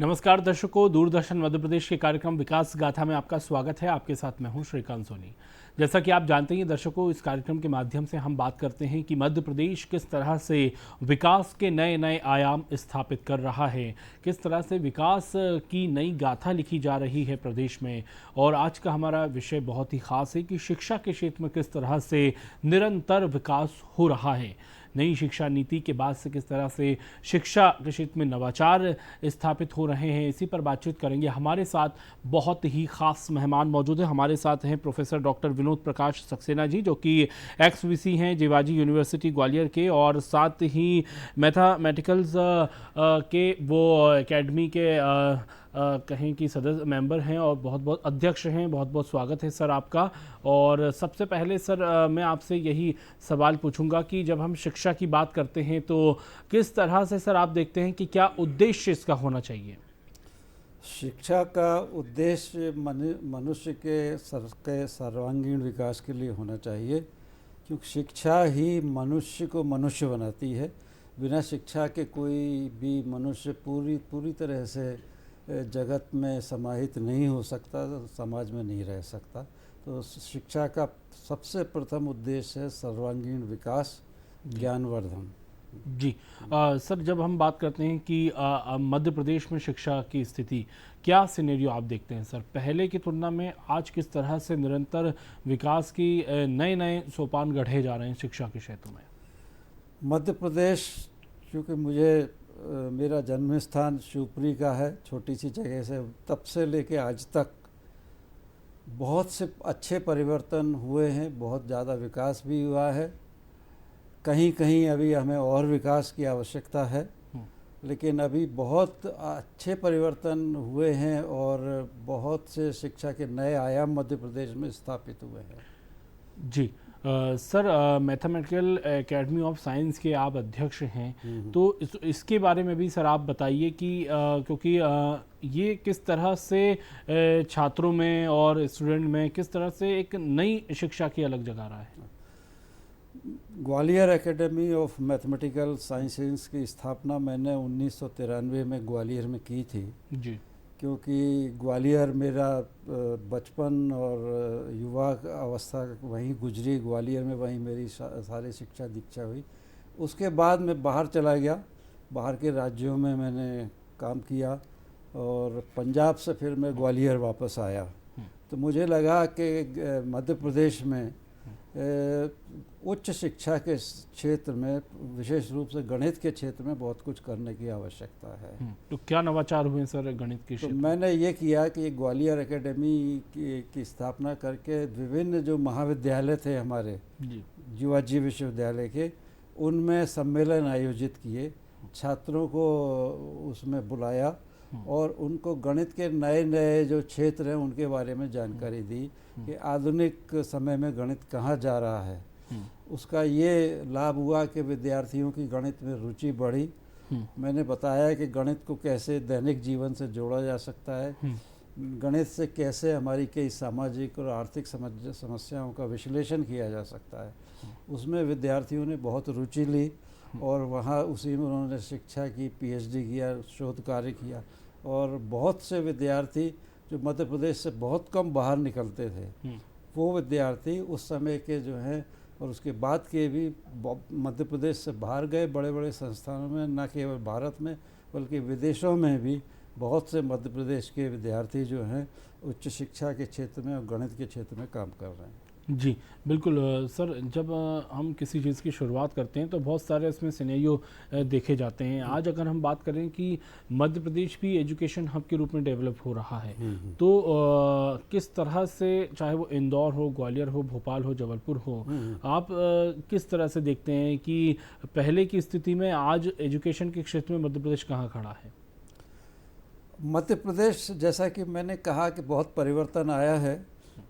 नमस्कार दर्शकों, दूरदर्शन मध्य प्रदेश के कार्यक्रम विकास गाथा में आपका स्वागत है। आपके साथ मैं हूं श्रीकांत सोनी। जैसा कि आप जानते हैं दर्शकों, इस कार्यक्रम के माध्यम से हम बात करते हैं कि मध्य प्रदेश किस तरह से विकास के नए नए आयाम स्थापित कर रहा है, किस तरह से विकास की नई गाथा लिखी जा रही है प्रदेश में। और आज का हमारा विषय बहुत ही खास है कि शिक्षा के क्षेत्र में किस तरह से निरंतर विकास हो रहा है। नई शिक्षा नीति के बाद से किस तरह से शिक्षा के क्षेत्र में नवाचार स्थापित हो रहे हैं, इसी पर बातचीत करेंगे। हमारे साथ बहुत ही खास मेहमान मौजूद हैं। हमारे साथ हैं प्रोफेसर डॉक्टर विनोद प्रकाश सक्सेना जी, जो कि एक्स वीसी हैं जीवाजी यूनिवर्सिटी ग्वालियर के, और साथ ही मैथमेटिकल्स के वो एकेडमी के कहें कि सदस्य मेंबर हैं और बहुत बहुत अध्यक्ष हैं। बहुत बहुत स्वागत है सर आपका। और सबसे पहले सर मैं आपसे यही सवाल पूछूंगा कि जब हम शिक्षा की बात करते हैं तो किस तरह से सर आप देखते हैं कि क्या उद्देश्य इसका होना चाहिए? शिक्षा का उद्देश्य मनुष्य के सर्वांगीण विकास के लिए होना चाहिए, क्योंकि शिक्षा ही मनुष्य को मनुष्य बनाती है। बिना शिक्षा के कोई भी मनुष्य पूरी तरह से जगत में समाहित नहीं हो सकता, समाज में नहीं रह सकता। तो शिक्षा का सबसे प्रथम उद्देश्य है सर्वांगीण विकास, ज्ञानवर्धन। जी सर, जब हम बात करते हैं कि मध्य प्रदेश में शिक्षा की स्थिति, क्या सिनेरियो आप देखते हैं सर? पहले की तुलना में आज किस तरह से निरंतर विकास की नए नए सोपान गढ़े जा रहे हैं शिक्षा के क्षेत्र में? मध्य प्रदेश, क्योंकि मेरा जन्म स्थान शिवपुरी का है, छोटी सी जगह से, तब से लेके आज तक बहुत से अच्छे परिवर्तन हुए हैं, बहुत ज़्यादा विकास भी हुआ है। कहीं कहीं अभी हमें और विकास की आवश्यकता है, लेकिन अभी बहुत अच्छे परिवर्तन हुए हैं और बहुत से शिक्षा के नए आयाम मध्य प्रदेश में स्थापित हुए हैं। जी sir, mathematical academy of science के आप अध्यक्ष हैं, तो इसके बारे में भी सर आप बताइए कि क्योंकि ये किस तरह से छात्रों में और स्टूडेंट में किस तरह से एक नई शिक्षा की अलग जगह रहा है। Gwalior academy of mathematical sciences की स्थापना मैंने 1993 में ग्वालियर में की थी जी, क्योंकि ग्वालियर मेरा बचपन और युवा अवस्था वहीं गुजरी। ग्वालियर में वहीं मेरी सारी शिक्षा दीक्षा हुई। उसके बाद मैं बाहर चला गया, बाहर के राज्यों में मैंने काम किया और पंजाब से फिर मैं ग्वालियर वापस आया। तो मुझे लगा कि मध्य प्रदेश में उच्च शिक्षा के क्षेत्र में, विशेष रूप से गणित के क्षेत्र में बहुत कुछ करने की आवश्यकता है। तो क्या नवाचार हुए सर गणित के क्षेत्र? तो मैंने ये किया कि ग्वालियर एकेडमी की स्थापना करके विभिन्न जो महाविद्यालय थे हमारे जीवाजी विश्वविद्यालय के, उनमें सम्मेलन आयोजित किए, छात्रों को उसमें बुलाया और उनको गणित के नए नए जो क्षेत्र हैं उनके बारे में जानकारी दी कि आधुनिक समय में गणित कहाँ जा रहा है। उसका ये लाभ हुआ कि विद्यार्थियों की गणित में रुचि बढ़ी। मैंने बताया कि गणित को कैसे दैनिक जीवन से जोड़ा जा सकता है, गणित से कैसे हमारी कई सामाजिक और आर्थिक समस्याओं का विश्लेषण किया जा सकता है। उसमें विद्यार्थियों ने बहुत रुचि ली और वहाँ उसी में उन्होंने शिक्षा की, पीएचडी किया, शोध कार्य किया। और बहुत से विद्यार्थी जो मध्य प्रदेश से बहुत कम बाहर निकलते थे, वो विद्यार्थी उस समय के जो हैं और उसके बाद के भी मध्य प्रदेश से बाहर गए, बड़े बड़े संस्थानों में, न केवल भारत में बल्कि विदेशों में भी बहुत से मध्य प्रदेश के विद्यार्थी जो हैं उच्च शिक्षा के क्षेत्र में और गणित के क्षेत्र में काम कर रहे हैं। जी बिल्कुल सर, जब हम किसी चीज़ की शुरुआत करते हैं तो बहुत सारे इसमें सिनेरियो देखे जाते हैं। आज अगर हम बात करें कि मध्य प्रदेश भी एजुकेशन हब के रूप में डेवलप हो रहा है, तो किस तरह से, चाहे वो इंदौर हो, ग्वालियर हो, भोपाल हो, जबलपुर हो, आप किस तरह से देखते हैं कि पहले की स्थिति में आज एजुकेशन के क्षेत्र में मध्य प्रदेश कहाँ खड़ा है? मध्य प्रदेश, जैसा कि मैंने कहा कि बहुत परिवर्तन आया है।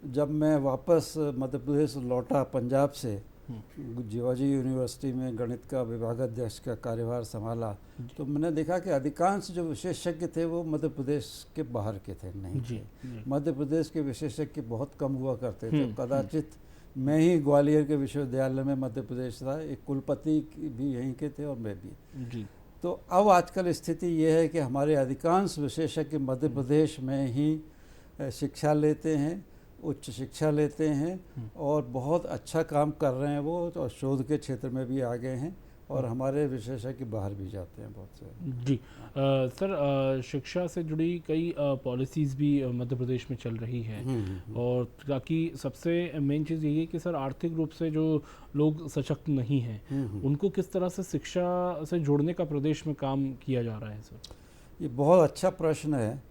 जब मैं वापस मध्य प्रदेश लौटा पंजाब से, जीवाजी यूनिवर्सिटी में गणित का विभागाध्यक्ष का कार्यभार संभाला, तो मैंने देखा कि अधिकांश जो विशेषज्ञ थे वो मध्य प्रदेश के बाहर के थे, नहीं थे। मध्य प्रदेश के विशेषज्ञ बहुत कम हुआ करते थे। कदाचित मैं ही ग्वालियर के विश्वविद्यालय में मध्य प्रदेश था, एक कुलपति भी यहीं के थे और मैं भी। तो अब आजकल स्थिति ये है कि हमारे अधिकांश विशेषज्ञ मध्य प्रदेश में ही शिक्षा लेते हैं, उच्च शिक्षा लेते हैं और बहुत अच्छा काम कर रहे हैं वो, और शोध के क्षेत्र में भी आगे हैं और हमारे विशेषज्ञ बाहर भी जाते हैं बहुत से। जी सर, शिक्षा से जुड़ी कई पॉलिसीज़ भी मध्य प्रदेश में चल रही हैं और ताकि सबसे मेन चीज़ यही है कि सर आर्थिक रूप से जो लोग सशक्त नहीं हैं उनको किस तरह से शिक्षा से जोड़ने का प्रदेश में काम किया जा रहा है सर? ये बहुत अच्छा प्रश्न है,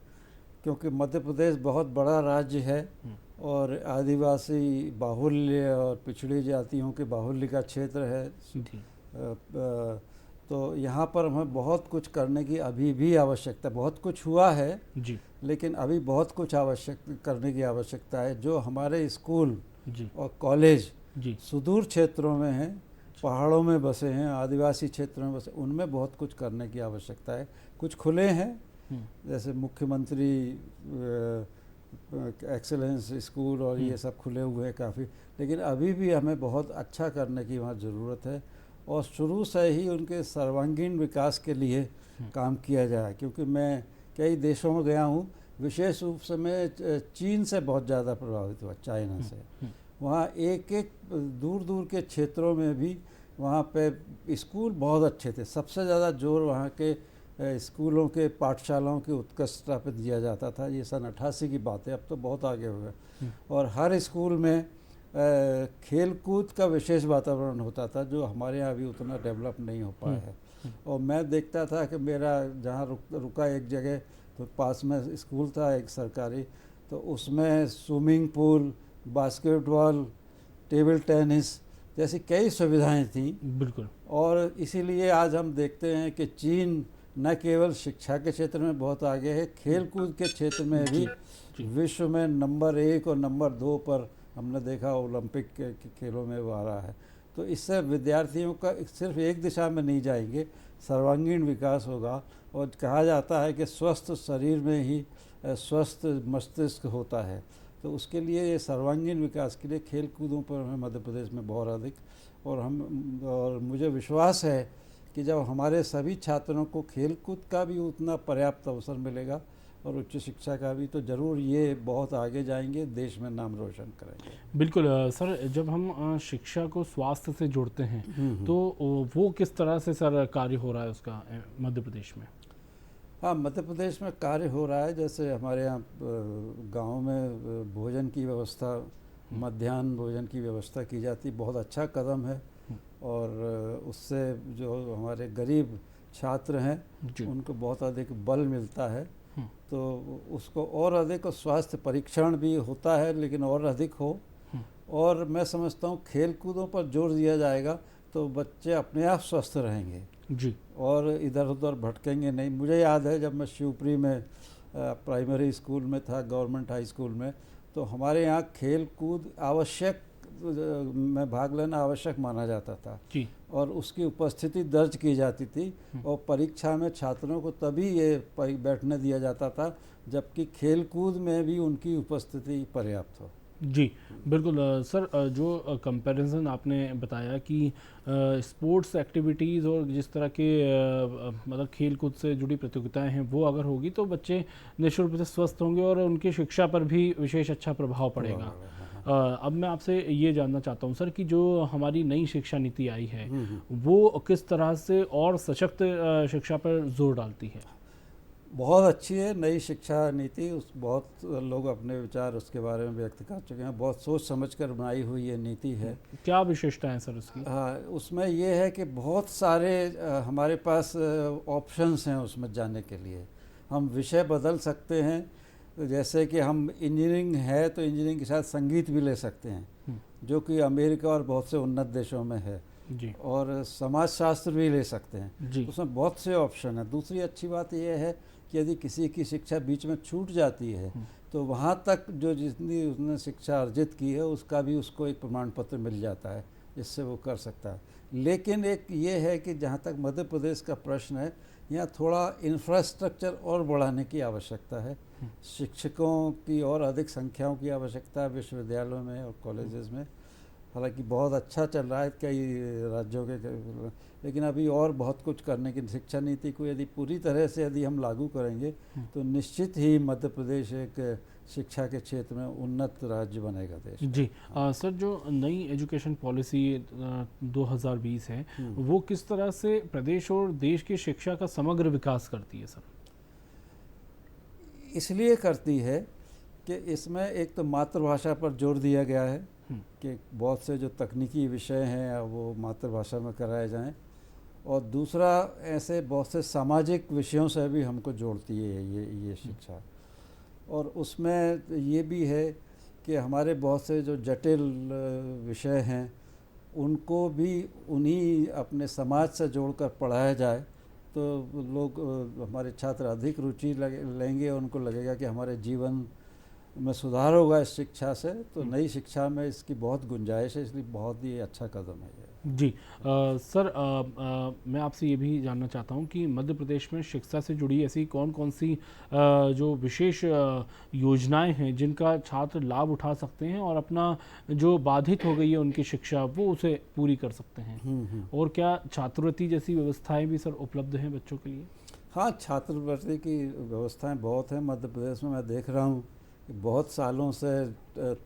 क्योंकि मध्य प्रदेश बहुत बड़ा राज्य है और आदिवासी बाहुल्य और पिछड़ी जातियों के बाहुल्य का क्षेत्र है। तो यहाँ पर हमें बहुत कुछ करने की अभी भी आवश्यकता, बहुत कुछ हुआ है जी, लेकिन अभी बहुत कुछ करने की आवश्यकता है। जो हमारे स्कूल जी, और कॉलेज जी, सुदूर क्षेत्रों में हैं, पहाड़ों में बसे हैं, आदिवासी क्षेत्रों में बसे, उनमें बहुत कुछ करने की आवश्यकता है। कुछ खुले हैं, जैसे मुख्यमंत्री एक्सेलेंस स्कूल और ये सब खुले हुए हैं काफ़ी, लेकिन अभी भी हमें बहुत अच्छा करने की वहाँ ज़रूरत है और शुरू से ही उनके सर्वांगीण विकास के लिए काम किया जाए। क्योंकि मैं कई देशों में गया हूँ, विशेष रूप से मैं चीन से बहुत ज़्यादा प्रभावित हुआ, चाइना से। वहाँ एक एक दूर दूर के क्षेत्रों में भी वहाँ पे स्कूल बहुत अच्छे थे। सबसे ज़्यादा जोर वहाँ के स्कूलों के, पाठशालाओं की उत्कृष्टता पर दिया जाता था। ये सन 88 की बात है, अब तो बहुत आगे हुए। और हर स्कूल में खेल कूद का विशेष वातावरण होता था, जो हमारे यहाँ अभी उतना डेवलप नहीं हो पाया है। और मैं देखता था कि मेरा जहाँ रुका एक जगह, तो पास में स्कूल था एक सरकारी, तो उसमें swimming pool, basketball, table tennis जैसी कई सुविधाएं थी। बिल्कुल। और इसीलिए आज हम देखते हैं कि चीन न केवल शिक्षा के क्षेत्र में बहुत आगे है, खेल कूद के क्षेत्र में भी विश्व में नंबर 1 और नंबर 2 पर हमने देखा ओलंपिक के खेलों में वो आ रहा है। तो इससे विद्यार्थियों का सिर्फ एक दिशा में नहीं जाएंगे, सर्वांगीण विकास होगा। और कहा जाता है कि स्वस्थ शरीर में ही स्वस्थ मस्तिष्क होता है, तो उसके लिए ये सर्वांगीण विकास के लिए खेल कूदों पर हमें मध्य प्रदेश में बहुत अधिक, और मुझे विश्वास है कि जब हमारे सभी छात्रों को खेल कूद का भी उतना पर्याप्त अवसर मिलेगा और उच्च शिक्षा का भी, तो ज़रूर ये बहुत आगे जाएंगे, देश में नाम रोशन करेंगे। बिल्कुल सर, जब हम शिक्षा को स्वास्थ्य से जोड़ते हैं तो वो किस तरह से सर कार्य हो रहा है उसका मध्य प्रदेश में? हाँ, मध्य प्रदेश में कार्य हो रहा है। जैसे हमारे यहाँ गांव में भोजन की व्यवस्था, मध्याह्न भोजन की व्यवस्था की जाती, बहुत अच्छा कदम है। और उससे जो हमारे गरीब छात्र हैं उनको बहुत अधिक बल मिलता है। तो उसको और अधिक स्वास्थ्य परीक्षण भी होता है, लेकिन और अधिक हो। और मैं समझता हूँ खेल कूदों पर जोर दिया जाएगा तो बच्चे अपने आप स्वस्थ रहेंगे जी, और इधर उधर भटकेंगे नहीं। मुझे याद है जब मैं शिवपुरी में प्राइमरी स्कूल में था, गवर्नमेंट हाई स्कूल में, तो हमारे यहाँ खेल कूद आवश्यक में भाग लेना आवश्यक माना जाता था जी, और उसकी उपस्थिति दर्ज की जाती थी। और परीक्षा में छात्रों को तभी ये बैठने दिया जाता था जबकि खेल कूद में भी उनकी उपस्थिति पर्याप्त हो। जी, बिल्कुल सर, जो कंपैरिजन आपने बताया कि स्पोर्ट्स एक्टिविटीज़ और जिस तरह के मतलब खेल कूद से जुड़ी प्रतियोगिताएं हैं वो अगर होगी तो बच्चे निश्चित रूप से स्वस्थ होंगे और उनकी शिक्षा पर भी विशेष अच्छा प्रभाव पड़ेगा। अब मैं आपसे ये जानना चाहता हूँ सर कि जो हमारी नई शिक्षा नीति आई है वो किस तरह से और सशक्त शिक्षा पर जोर डालती है? बहुत अच्छी है नई शिक्षा नीति। उस बहुत लोग अपने विचार उसके बारे में व्यक्त कर चुके हैं। बहुत सोच समझकर बनाई हुई ये नीति है। क्या विशेषता है सर उसकी? हाँ, उसमें ये है कि बहुत सारे हमारे पास ऑप्शंस हैं उसमें जाने के लिए। हम विषय बदल सकते हैं, जैसे कि हम इंजीनियरिंग है तो इंजीनियरिंग के साथ संगीत भी ले सकते हैं, जो कि अमेरिका और बहुत से उन्नत देशों में है जी, और समाजशास्त्र भी ले सकते हैं जी, उसमें बहुत से ऑप्शन है। दूसरी अच्छी बात यह है कि यदि किसी की शिक्षा बीच में छूट जाती है तो वहाँ तक जो जितनी उसने शिक्षा अर्जित की है उसका भी उसको एक प्रमाण पत्र मिल जाता है, जिससे वो कर सकता है। लेकिन एक ये है कि जहाँ तक मध्य प्रदेश का प्रश्न है, यहाँ थोड़ा इंफ्रास्ट्रक्चर और बढ़ाने की आवश्यकता है। शिक्षकों की और अधिक संख्याओं की आवश्यकता है विश्वविद्यालयों में और कॉलेजेस में। हालांकि बहुत अच्छा चल रहा है कई राज्यों के, लेकिन अभी और बहुत कुछ करने की। शिक्षा नीति को यदि पूरी तरह से यदि हम लागू करेंगे तो निश्चित ही मध्य प्रदेश एक शिक्षा के क्षेत्र में उन्नत राज्य बनेगा देश जी। सर, जो नई एजुकेशन पॉलिसी 2020 है, वो किस तरह से प्रदेश और देश की शिक्षा का समग्र विकास करती है सर? इसलिए करती है कि इसमें एक तो मातृभाषा पर जोर दिया गया है कि बहुत से जो तकनीकी विषय हैं वो मातृभाषा में कराए जाएं, और दूसरा ऐसे बहुत से सामाजिक विषयों से भी हमको जोड़ती है ये शिक्षा। और उसमें ये भी है कि हमारे बहुत से जो जटिल विषय हैं उनको भी उन्हीं अपने समाज से जोड़कर पढ़ाया जाए तो लोग, हमारे छात्र अधिक रुचि लेंगे, उनको लगेगा कि हमारे जीवन में सुधार होगा इस शिक्षा से। तो नई शिक्षा में इसकी बहुत गुंजाइश है, इसलिए बहुत ही अच्छा कदम है ये। जी। सर, मैं आपसे ये भी जानना चाहता हूँ कि मध्य प्रदेश में शिक्षा से जुड़ी ऐसी कौन कौन सी जो विशेष योजनाएं हैं जिनका छात्र लाभ उठा सकते हैं और अपना जो बाधित हो गई है उनकी शिक्षा वो उसे पूरी कर सकते हैं, और क्या छात्रवृत्ति जैसी व्यवस्थाएं भी सर उपलब्ध हैं बच्चों के लिए? हाँ, छात्रवृत्ति की व्यवस्थाएं बहुत हैं मध्य प्रदेश में। मैं देख रहा हूँ कि बहुत सालों से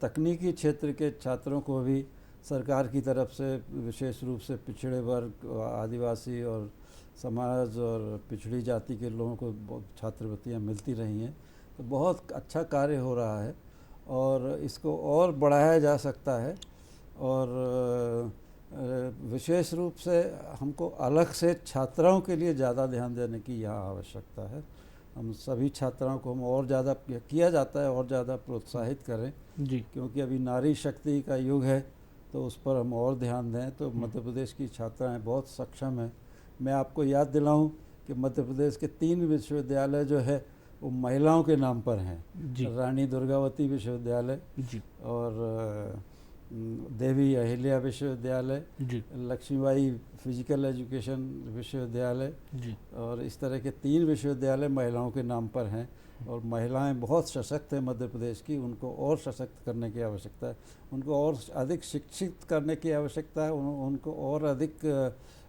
तकनीकी क्षेत्र के छात्रों को भी सरकार की तरफ से, विशेष रूप से पिछड़े वर्ग, आदिवासी और समाज और पिछड़ी जाति के लोगों को छात्रवृत्तियाँ मिलती रही हैं। तो बहुत अच्छा कार्य हो रहा है और इसको और बढ़ाया जा सकता है। और विशेष रूप से हमको अलग से छात्राओं के लिए ज़्यादा ध्यान देने की यहाँ आवश्यकता है। हम सभी छात्राओं को हम और ज़्यादा, किया जाता है, और ज़्यादा प्रोत्साहित करें जी, क्योंकि अभी नारी शक्ति का युग है तो उस पर हम और ध्यान दें। तो मध्य प्रदेश की छात्राएं बहुत सक्षम हैं। मैं आपको याद दिलाऊं कि मध्य प्रदेश के 3 विश्वविद्यालय जो है वो महिलाओं के नाम पर हैं। रानी दुर्गावती विश्वविद्यालय जी, और देवी अहिल्या विश्वविद्यालय, लक्ष्मीबाई फिजिकल एजुकेशन विश्वविद्यालय जी, और इस तरह के 3 विश्वविद्यालय महिलाओं के नाम पर हैं। और महिलाएं बहुत सशक्त हैं मध्य प्रदेश की, उनको और सशक्त करने की आवश्यकता है, उनको और अधिक शिक्षित करने की आवश्यकता है, उनको और अधिक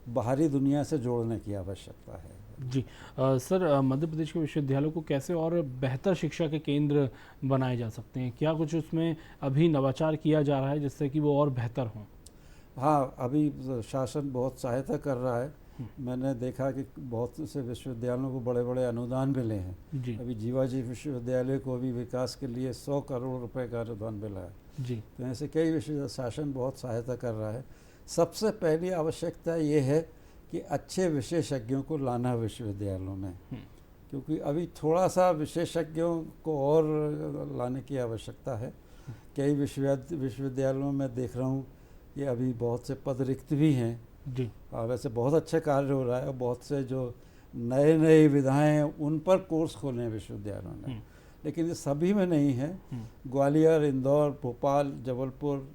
बाहरी दुनिया से जोड़ने की आवश्यकता है जी। सर, मध्य प्रदेश के विश्वविद्यालयों को कैसे और बेहतर शिक्षा के केंद्र बनाए जा सकते हैं? क्या कुछ उसमें अभी नवाचार किया जा रहा है जिससे कि वो और बेहतर हों? हाँ, अभी शासन बहुत सहायता कर रहा है। मैंने देखा कि बहुत से विश्वविद्यालयों को बड़े बड़े अनुदान मिले हैं। अभी जीवाजी विश्वविद्यालय को भी विकास के लिए 100 करोड़ रुपए का अनुदान मिला है जी। तो ऐसे कई विश्वविद्यालय, शासन बहुत सहायता कर रहा है। सबसे पहली आवश्यकता ये है कि अच्छे विशेषज्ञों को लाना विश्वविद्यालयों में, क्योंकि अभी थोड़ा सा विशेषज्ञों को और लाने की आवश्यकता है। कई विश्वविद्यालयों में देख रहा हूँ कि अभी बहुत से पद रिक्त भी हैं जी। वैसे बहुत अच्छा कार्य हो रहा है, और बहुत से जो नए नए विधाएं हैं उन पर कोर्स खोले हैं विश्वविद्यालयों ने, लेकिन ये सभी में नहीं है। ग्वालियर, इंदौर, भोपाल, जबलपुर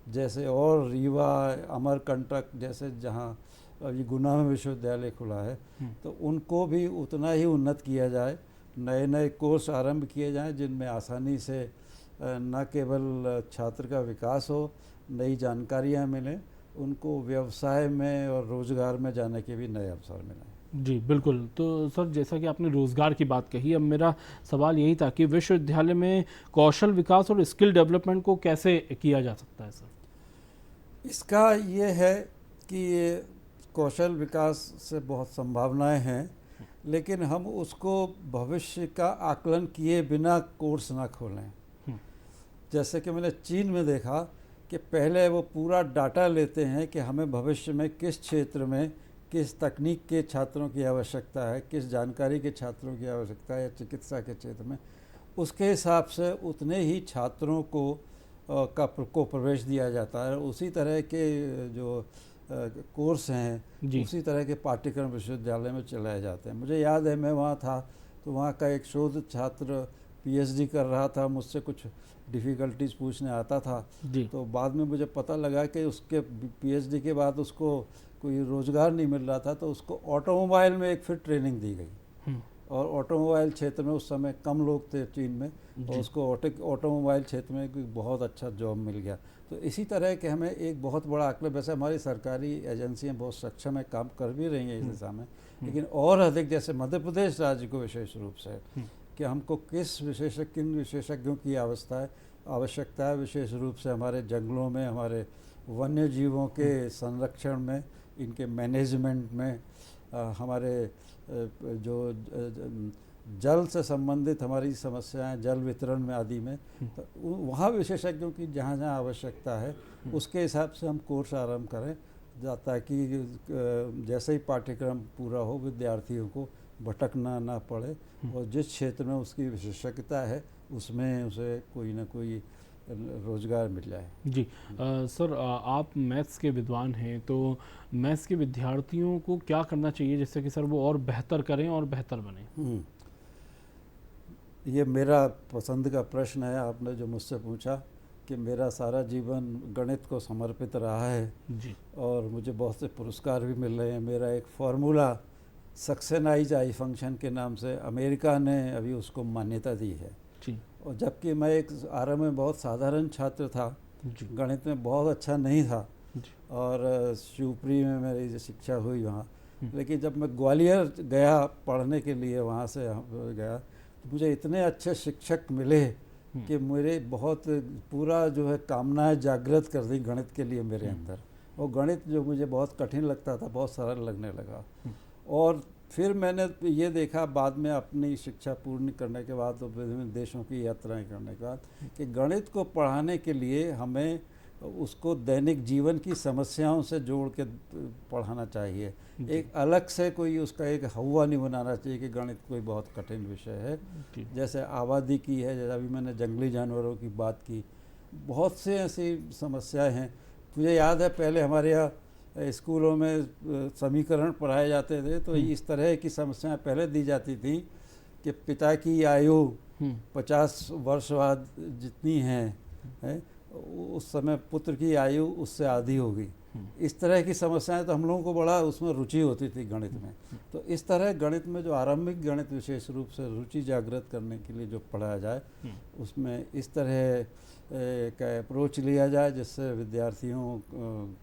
जैसे, और रीवा, अमरकंटक जैसे जहाँ अभी गुना में विश्वविद्यालय खुला है, तो उनको भी उतना ही उन्नत किया जाए। नए नए कोर्स आरंभ किए जाएं जिनमें आसानी से न केवल छात्र का विकास हो, नई जानकारियाँ मिलें, उनको व्यवसाय में और रोज़गार में जाने के भी नए अवसर मिलें। जी बिल्कुल। तो सर, जैसा कि आपने रोज़गार की बात कही, अब मेरा सवाल यही था कि विश्वविद्यालय में कौशल विकास और स्किल डेवलपमेंट को कैसे किया जा सकता है सर? इसका ये है कि कौशल विकास से बहुत संभावनाएं हैं, लेकिन हम उसको भविष्य का आकलन किए बिना कोर्स ना खोलें। जैसे कि मैंने चीन में देखा कि पहले वो पूरा डाटा लेते हैं कि हमें भविष्य में किस क्षेत्र में किस तकनीक के छात्रों की आवश्यकता है, किस जानकारी के छात्रों की आवश्यकता है, चिकित्सा के क्षेत्र में, उसके हिसाब से उतने ही छात्रों को प्रवेश दिया जाता है। उसी तरह के जो कोर्स हैं, उसी तरह के पाठ्यक्रम विश्वविद्यालय में चलाए जाते हैं। मुझे याद है, मैं वहाँ था तो वहाँ का एक शोध छात्र पीएचडी कर रहा था, मुझसे कुछ डिफ़िकल्टीज पूछने आता था, तो बाद में मुझे पता लगा कि उसके पीएचडी के बाद उसको कोई रोज़गार नहीं मिल रहा था, तो उसको ऑटोमोबाइल में एक फिर ट्रेनिंग दी गई। और ऑटोमोबाइल क्षेत्र में उस समय कम लोग थे चीन में, और उसको ऑटोमोबाइल क्षेत्र में कोई बहुत अच्छा जॉब मिल गया। तो इसी तरह के हमें एक बहुत बड़ा आकलन, वैसे हमारी सरकारी एजेंसियां बहुत सक्षम है, काम कर भी रही हैं इस दिशा में, लेकिन और अधिक जैसे मध्य प्रदेश राज्य को विशेष रूप से कि हमको किन विशेषज्ञों की आवश्यकता है, विशेष रूप से हमारे जंगलों में, हमारे वन्य जीवों के संरक्षण में, इनके मैनेजमेंट में, हमारे जो जल से संबंधित हमारी समस्याएं, जल वितरण में आदि में, तो वहाँ विशेषज्ञों की जहाँ जहाँ आवश्यकता है उसके हिसाब से हम कोर्स आरंभ करें, ताकि जैसे ही पाठ्यक्रम पूरा हो विद्यार्थियों को भटकना ना पड़े, और जिस क्षेत्र में उसकी विशेषज्ञता है उसमें उसे कोई ना कोई रोजगार मिल जाए। जी सर, आप मैथ्स के विद्वान हैं, तो मैथ्स के विद्यार्थियों को क्या करना चाहिए जिससे कि सर वो और बेहतर करें और बेहतर बने? ये मेरा पसंद का प्रश्न है आपने जो मुझसे पूछा, कि मेरा सारा जीवन गणित को समर्पित रहा है जी, और मुझे बहुत से पुरस्कार भी मिल रहे हैं। मेरा एक फॉर्मूला सक्सेनाइज आई फंक्शन के नाम से अमेरिका ने अभी उसको मान्यता दी है जी, और जबकि मैं एक आरंभ में बहुत साधारण छात्र था, गणित में बहुत अच्छा नहीं था और शिवपुरी में मेरी शिक्षा हुई वहाँ, लेकिन जब मैं ग्वालियर गया पढ़ने के लिए, वहाँ से गया, तो मुझे इतने अच्छे शिक्षक मिले कि मेरे बहुत पूरा जो है कामनाएं जागृत कर दी गणित के लिए मेरे अंदर। और गणित जो मुझे बहुत कठिन लगता था बहुत सरल लगने लगा। और फिर मैंने ये देखा बाद में अपनी शिक्षा पूर्ण करने के बाद, तो विभिन्न देशों की यात्राएं करने के बाद, कि गणित को पढ़ाने के लिए हमें उसको दैनिक जीवन की समस्याओं से जोड़ के पढ़ाना चाहिए। एक अलग से कोई उसका एक हवा नहीं बनाना चाहिए कि गणित कोई बहुत कठिन विषय है। जैसे आबादी की है, जैसे अभी मैंने जंगली जानवरों की बात की, बहुत से ऐसी समस्याएं हैं। मुझे याद है पहले हमारे यहाँ स्कूलों में समीकरण पढ़ाए जाते थे, तो इस तरह की समस्याएं पहले दी जाती थी कि पिता की आयु 50 वर्ष बाद जितनी है उस समय पुत्र की आयु उससे आधी होगी। इस तरह की समस्याएं, तो हम लोगों को बड़ा उसमें रुचि होती थी गणित में। तो इस तरह गणित में जो आरंभिक गणित विशेष रूप से रुचि जागृत करने के लिए जो पढ़ाया जाए, उसमें इस तरह का अप्रोच लिया जाए जिससे विद्यार्थियों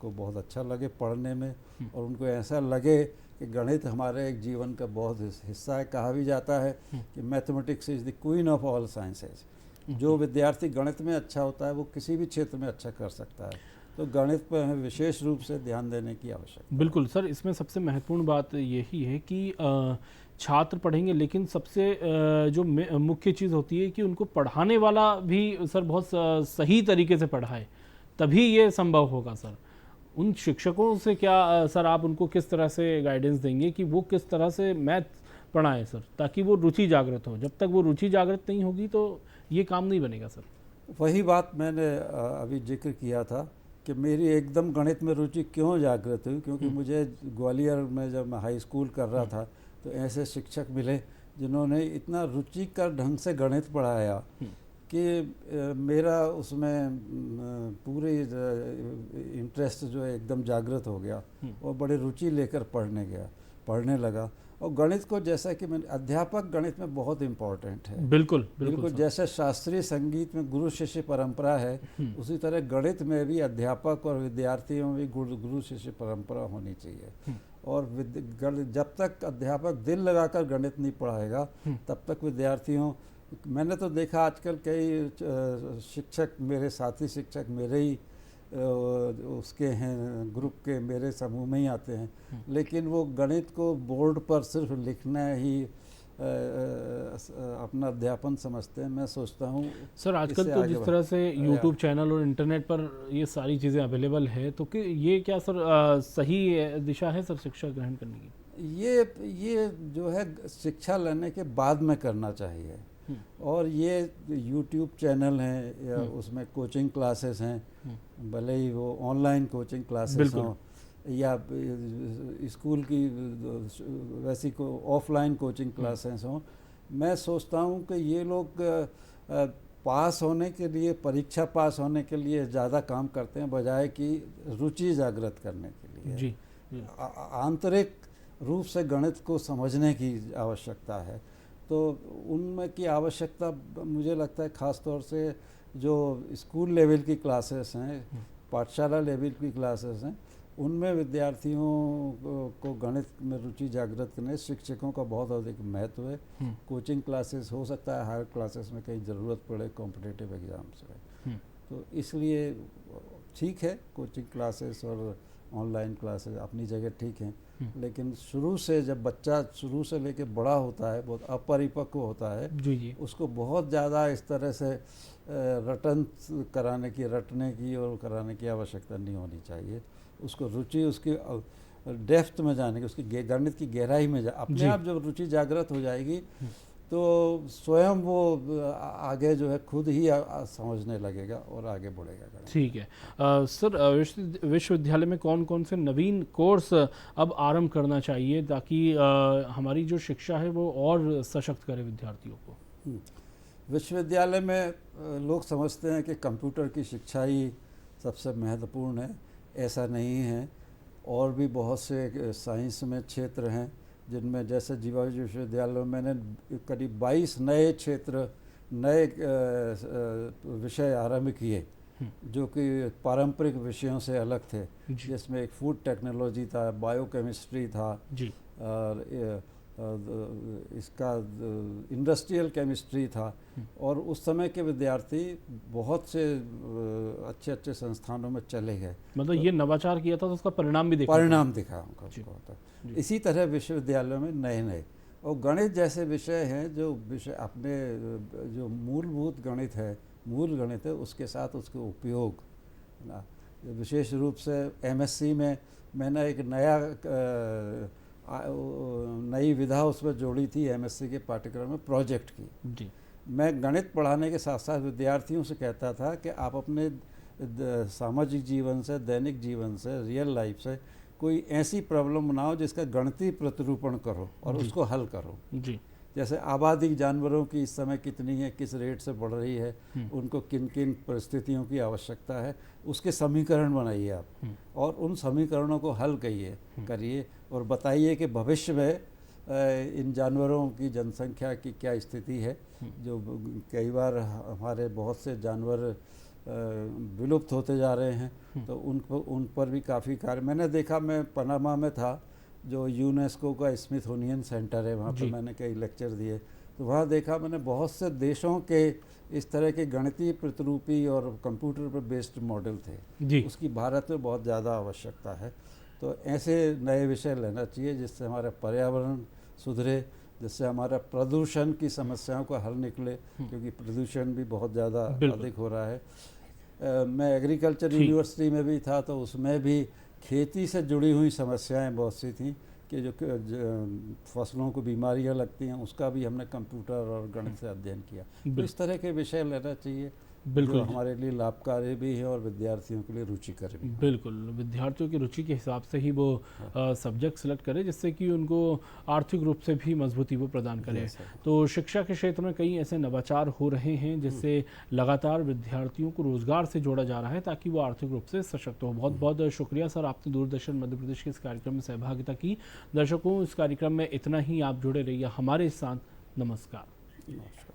को बहुत अच्छा लगे पढ़ने में, और उनको ऐसा लगे कि गणित हमारे एक जीवन का बहुत हिस्सा है। कहा भी जाता है कि mathematics is the queen of all sciences. जो विद्यार्थी गणित में अच्छा होता है वो किसी भी क्षेत्र में अच्छा कर सकता है। तो गणित पर हमें विशेष रूप से ध्यान देने की आवश्यकता। बिल्कुल सर, इसमें सबसे महत्वपूर्ण बात यही है कि छात्र पढ़ेंगे, लेकिन सबसे जो मुख्य चीज़ होती है कि उनको पढ़ाने वाला भी सर बहुत सही तरीके से पढ़ाए, तभी ये संभव होगा सर। उन शिक्षकों से क्या सर आप उनको किस तरह से गाइडेंस देंगे कि वो किस तरह से मैथ पढ़ाएं सर, ताकि वो रुचि जागृत हो? जब तक वो रुचि जागृत नहीं होगी तो ये काम नहीं बनेगा सर। वही बात मैंने अभी जिक्र किया था कि मेरी एकदम गणित में रुचि क्यों जागृत हुई, क्योंकि मुझे ग्वालियर में जब मैं हाई स्कूल कर रहा था तो ऐसे शिक्षक मिले जिन्होंने इतना रुचिकर ढंग से गणित पढ़ाया कि मेरा उसमें पूरी इंटरेस्ट जो है एकदम जागृत हो गया और बड़ी रुचि लेकर पढ़ने लगा। और गणित को, जैसा कि मैंने, अध्यापक गणित में बहुत इम्पोर्टेंट है। बिल्कुल जैसे शास्त्रीय संगीत में गुरु शिष्य परंपरा है, उसी तरह गणित में भी अध्यापक और विद्यार्थियों में भी गुरु शिष्य परंपरा होनी चाहिए। और जब तक अध्यापक दिल लगाकर गणित नहीं पढ़ाएगा तब तक विद्यार्थियों, मैंने तो देखा आजकल कई शिक्षक, मेरे साथी शिक्षक मेरे ही उसके हैं ग्रुप के, मेरे समूह में ही आते हैं, लेकिन वो गणित को बोर्ड पर सिर्फ लिखना ही अपना अध्यापन समझते हैं। मैं सोचता हूँ सर आजकल तो जिस तरह से YouTube चैनल और इंटरनेट पर ये सारी चीज़ें अवेलेबल है, तो कि ये क्या सर सही दिशा है सर शिक्षा ग्रहण करने की? ये जो है शिक्षा लेने के बाद में करना चाहिए। और ये YouTube चैनल हैं या उसमें कोचिंग क्लासेस हैं, भले ही वो ऑनलाइन कोचिंग क्लासेस हों या स्कूल की वैसी को ऑफलाइन कोचिंग क्लासेस हों, मैं सोचता हूँ कि ये लोग पास होने के लिए, परीक्षा पास होने के लिए ज़्यादा काम करते हैं बजाय कि रुचि जागृत करने के लिए। आंतरिक रूप से गणित को समझने की आवश्यकता है। तो उनमें की आवश्यकता मुझे लगता है ख़ास तौर से जो स्कूल लेवल की क्लासेस हैं, पाठशाला लेवल की क्लासेस हैं, उनमें विद्यार्थियों को गणित में रुचि जागृत करने शिक्षकों का बहुत अधिक महत्व है। कोचिंग क्लासेस हो सकता है हायर क्लासेस में कहीं ज़रूरत पड़े कॉम्पिटिटिव एग्ज़ाम्स में, तो इसलिए ठीक है कोचिंग क्लासेस और ऑनलाइन क्लासेस अपनी जगह ठीक हैं, लेकिन शुरू से जब बच्चा शुरू से लेके बड़ा होता है, बहुत अपरिपक्व होता है, जी उसको बहुत ज़्यादा इस तरह से रटने की और कराने की आवश्यकता नहीं होनी चाहिए। उसको रुचि उसकी डेप्थ में जाने की, उसकी गणित की गहराई में अपने आप जब रुचि जागृत हो जाएगी तो स्वयं वो आगे जो है खुद ही समझने लगेगा और आगे बढ़ेगा। ठीक है सर, विश्वविद्यालय में कौन कौन से नवीन कोर्स अब आरंभ करना चाहिए ताकि हमारी जो शिक्षा है वो और सशक्त करे विद्यार्थियों को? विश्वविद्यालय में लोग समझते हैं कि कंप्यूटर की शिक्षा ही सबसे महत्वपूर्ण है, ऐसा नहीं है। और भी बहुत से साइंस में क्षेत्र हैं जिनमें, जैसे जीवाजी विश्वविद्यालय में मैंने करीब 22 नए क्षेत्र, नए विषय आरंभ किए जो कि पारंपरिक विषयों से अलग थे, जिसमें एक फूड टेक्नोलॉजी था, बायोकेमिस्ट्री था जी, और इसका इंडस्ट्रियल केमिस्ट्री था। और उस समय के विद्यार्थी बहुत से अच्छे अच्छे संस्थानों में चले गए। मतलब ये नवाचार किया था तो उसका परिणाम भी दिखा उनका होता। इसी तरह विश्वविद्यालयों में नए नए और गणित जैसे विषय हैं जो विषय अपने जो मूलभूत गणित है, मूल गणित है, उसके साथ उसके उपयोग ना, विशेष रूप से एमएससी में मैंने एक नई विधा उसमें जोड़ी थी एमएससी के पाठ्यक्रम में, प्रोजेक्ट की जी। मैं गणित पढ़ाने के साथ साथ विद्यार्थियों से कहता था कि आप अपने सामाजिक जीवन से, दैनिक जीवन से, रियल लाइफ से कोई ऐसी प्रॉब्लम बनाओ जिसका गणितीय प्रतिरूपण करो और उसको हल करो जी। जैसे आबादी जानवरों की इस समय कितनी है, किस रेट से बढ़ रही है, उनको किन किन परिस्थितियों की आवश्यकता है, उसके समीकरण बनाइए आप और उन समीकरणों को हल करिए और बताइए कि भविष्य में इन जानवरों की जनसंख्या की क्या स्थिति है। जो कई बार हमारे बहुत से जानवर विलुप्त होते जा रहे हैं, तो उन पर भी काफ़ी कार्य मैंने देखा। मैं पनामा में था, जो यूनेस्को का स्मिथसोनियन सेंटर है, वहाँ पर मैंने कई लेक्चर दिए, तो वहाँ देखा मैंने बहुत से देशों के इस तरह के गणितीय प्रतिरूपी और कंप्यूटर पर बेस्ड मॉडल थे। उसकी भारत में बहुत ज़्यादा आवश्यकता है। तो ऐसे नए विषय लेना चाहिए जिससे हमारा पर्यावरण सुधरे, जिससे हमारा प्रदूषण की समस्याओं का हल निकले, क्योंकि प्रदूषण भी बहुत ज़्यादा अधिक हो रहा है। मैं एग्रीकल्चर यूनिवर्सिटी में भी था, तो उसमें भी खेती से जुड़ी हुई समस्याएं बहुत सी थी कि जो फसलों को बीमारियां लगती हैं, उसका भी हमने कंप्यूटर और गणित से अध्ययन किया। तो इस तरह के विषय लेना चाहिए जो हमारे लिए लाभकारी भी है और विद्यार्थियों के लिए रुचिकर भी। बिल्कुल, विद्यार्थियों की रुचि के हिसाब से ही वो सब्जेक्ट सेलेक्ट करें जिससे कि उनको आर्थिक रूप से भी मजबूती वो प्रदान करे। तो शिक्षा के क्षेत्र में कई ऐसे नवाचार हो रहे हैं जिससे लगातार विद्यार्थियों को रोजगार से जोड़ा जा रहा है ताकि वो आर्थिक रूप से सशक्त हो। बहुत बहुत शुक्रिया सर, आपने दूरदर्शन मध्य प्रदेश के इस कार्यक्रम में सहभागिता की। दर्शकों, इस कार्यक्रम में इतना ही, आप जुड़े रहिए हमारे साथ। नमस्कार। नमस्कार।